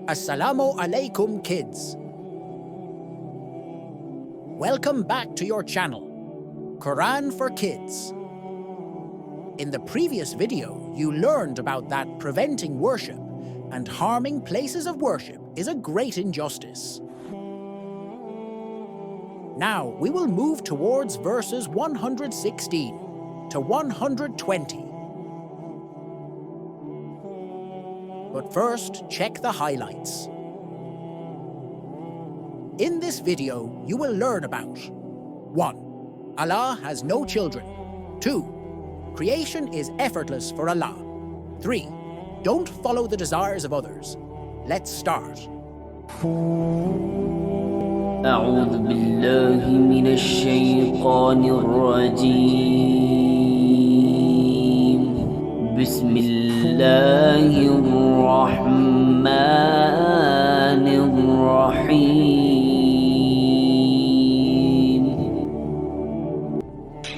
Assalamu alaikum, kids. Welcome back to your channel, Quran for Kids. In the previous video, you learned about that preventing worship and harming places of worship is a great injustice. Now, we will move towards verses 116 to 120. But first, check the highlights. In this video, you will learn about 1. Allah has no children. 2. Creation is effortless for Allah. 3. Don't follow the desires of others. Let's start. أعوذ بالله من الشيطان الرجيم بسم الله الرحمن الرحيم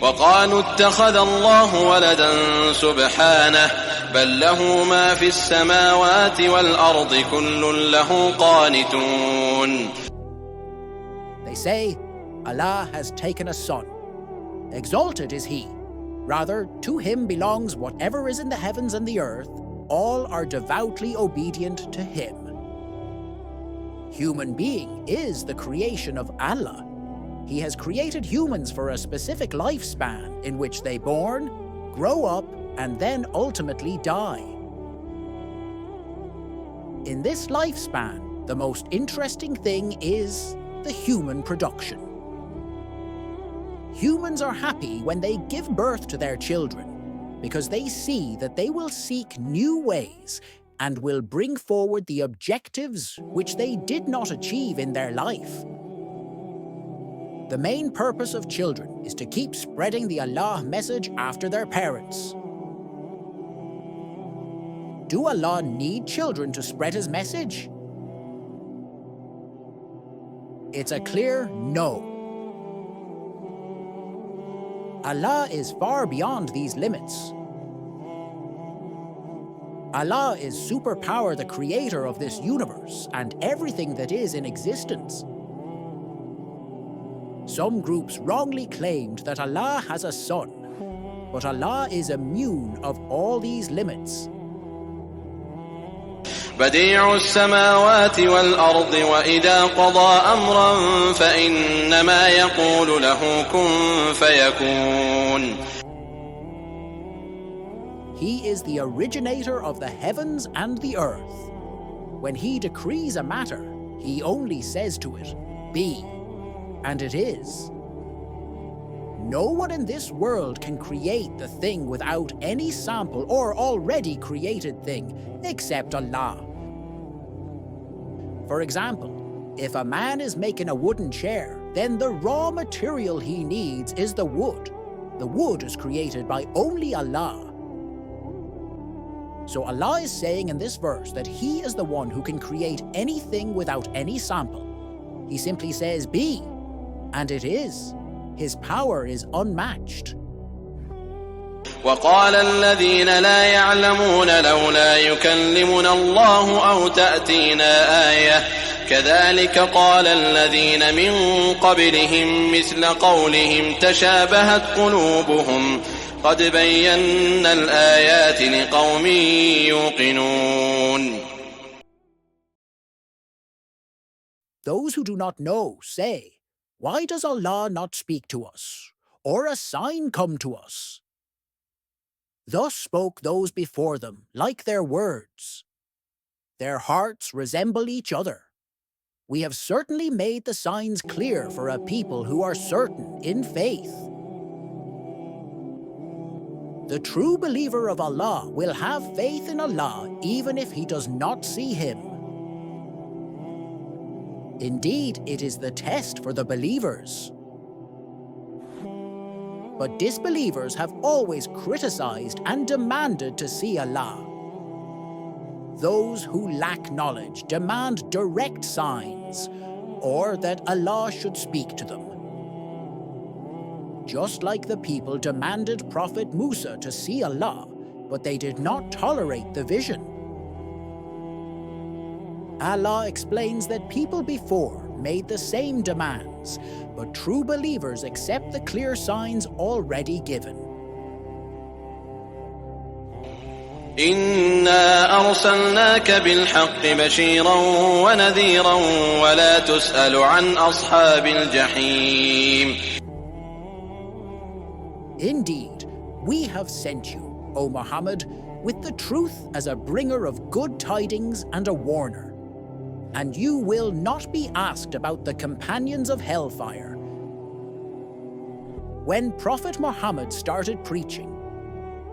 وقالوا اتخذ الله ولدا سبحانه بل له ما في السماوات والأرض كل له قانتون. They say, Allah has taken a son. Exalted is he. Rather, to him belongs whatever is in the heavens and the earth. All are devoutly obedient to him. Human being is the creation of Allah. He has created humans for a specific lifespan in which they born, grow up, and then ultimately die. In this lifespan, the most interesting thing is the human production. Humans are happy when they give birth to their children because they see that they will seek new ways and will bring forward the objectives which they did not achieve in their life. The main purpose of children is to keep spreading the Allah message after their parents. Do Allah need children to spread His message? It's a clear no. Allah is far beyond these limits. Allah is superpower, the creator of this universe and everything that is in existence. Some groups wrongly claimed that Allah has a son, but Allah is immune of all these limits. بديع السماوات والأرض وإذا قضى أمرا فإنما يقول له كن فيكون. He is the originator of the heavens and the earth. When He decrees a matter, He only says to it, be, and it is. No one in this world can create the thing without any sample or already created thing, except Allah. For example, if a man is making a wooden chair, then the raw material he needs is the wood. The wood is created by only Allah. So Allah is saying in this verse that He is the one who can create anything without any sample. He simply says, be, and it is. His power is unmatched. وقال الذين لا يعلمون لولا يكلمنا الله أو تأتينا آية كذلك قال الذين من قبلهم مثل قولهم تشابهت قلوبهم قد بينا الآيات لقوم يوقنون. Those who do not know say, why does Allah not speak to us, or a sign come to us? Thus spoke those before them, like their words. Their hearts resemble each other. We have certainly made the signs clear for a people who are certain in faith. The true believer of Allah will have faith in Allah even if he does not see Him. Indeed, it is the test for the believers. But disbelievers have always criticized and demanded to see Allah. Those who lack knowledge demand direct signs, or that Allah should speak to them. Just like the people demanded Prophet Musa to see Allah, but they did not tolerate the vision. Allah explains that people before made the same demands, but true believers accept the clear signs already given. إنا أرسلناك بالحق بشيرا ونذيرا ولا تسأل عن أصحاب الجحيم. Indeed, we have sent you, O Muhammad, with the truth as a bringer of good tidings and a warner. And you will not be asked about the companions of hellfire. When Prophet Muhammad started preaching,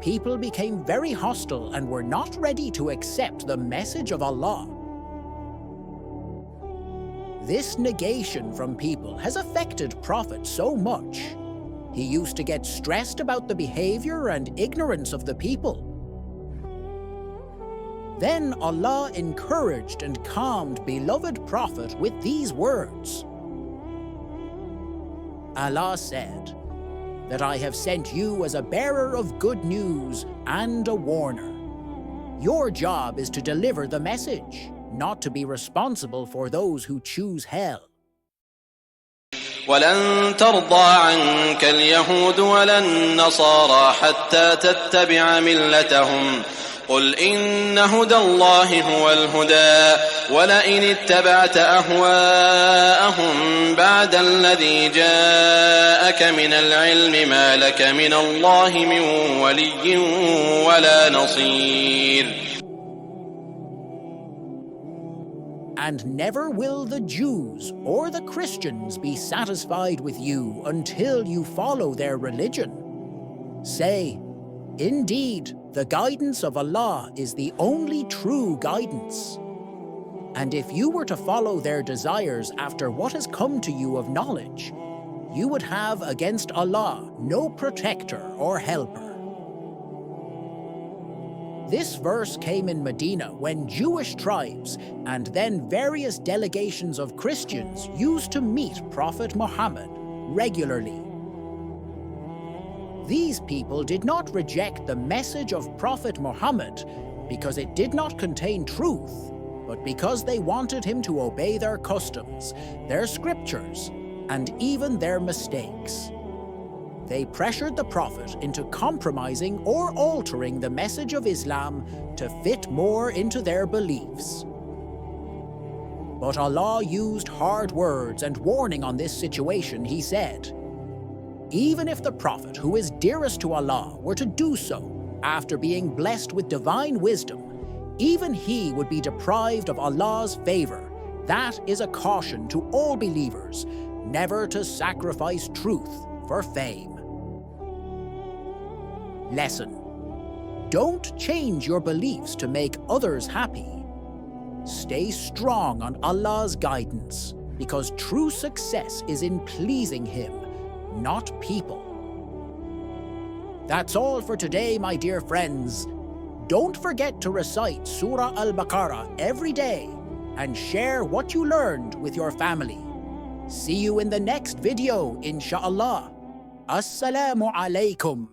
people became very hostile and were not ready to accept the message of Allah. This negation from people has affected Prophet so much. He used to get stressed about the behavior and ignorance of the people. Then Allah encouraged and calmed beloved Prophet with these words. Allah said, that I have sent you as a bearer of good news and a warner. Your job is to deliver the message, not to be responsible for those who choose hell. ولن ترضى عنك اليهود ولا النصارى حتى تتبع ملتهم قل إن هدى الله هو الهدى ولئن اتبعت أهواءهم بعد الذي جاءك من العلم ما لك من الله من ولي ولا نصير. And never will the Jews or the Christians be satisfied with you until you follow their religion. Say, indeed, the guidance of Allah is the only true guidance. And if you were to follow their desires after what has come to you of knowledge, you would have against Allah no protector or helper. This verse came in Medina when Jewish tribes and then various delegations of Christians used to meet Prophet Muhammad regularly. These people did not reject the message of Prophet Muhammad because it did not contain truth, but because they wanted him to obey their customs, their scriptures, and even their mistakes. They pressured the Prophet into compromising or altering the message of Islam to fit more into their beliefs. But Allah used hard words and warning on this situation. He said, even if the Prophet who is dearest to Allah were to do so after being blessed with divine wisdom, even he would be deprived of Allah's favor. That is a caution to all believers, never to sacrifice truth for fame. Lesson: don't change your beliefs to make others happy. Stay strong on Allah's guidance, because true success is in pleasing Him, not people. That's all for today, my dear friends. Don't forget to recite Surah al Baqarah every day and share what you learned with your family. See you in the next video, inshallah. Assalamu alaikum.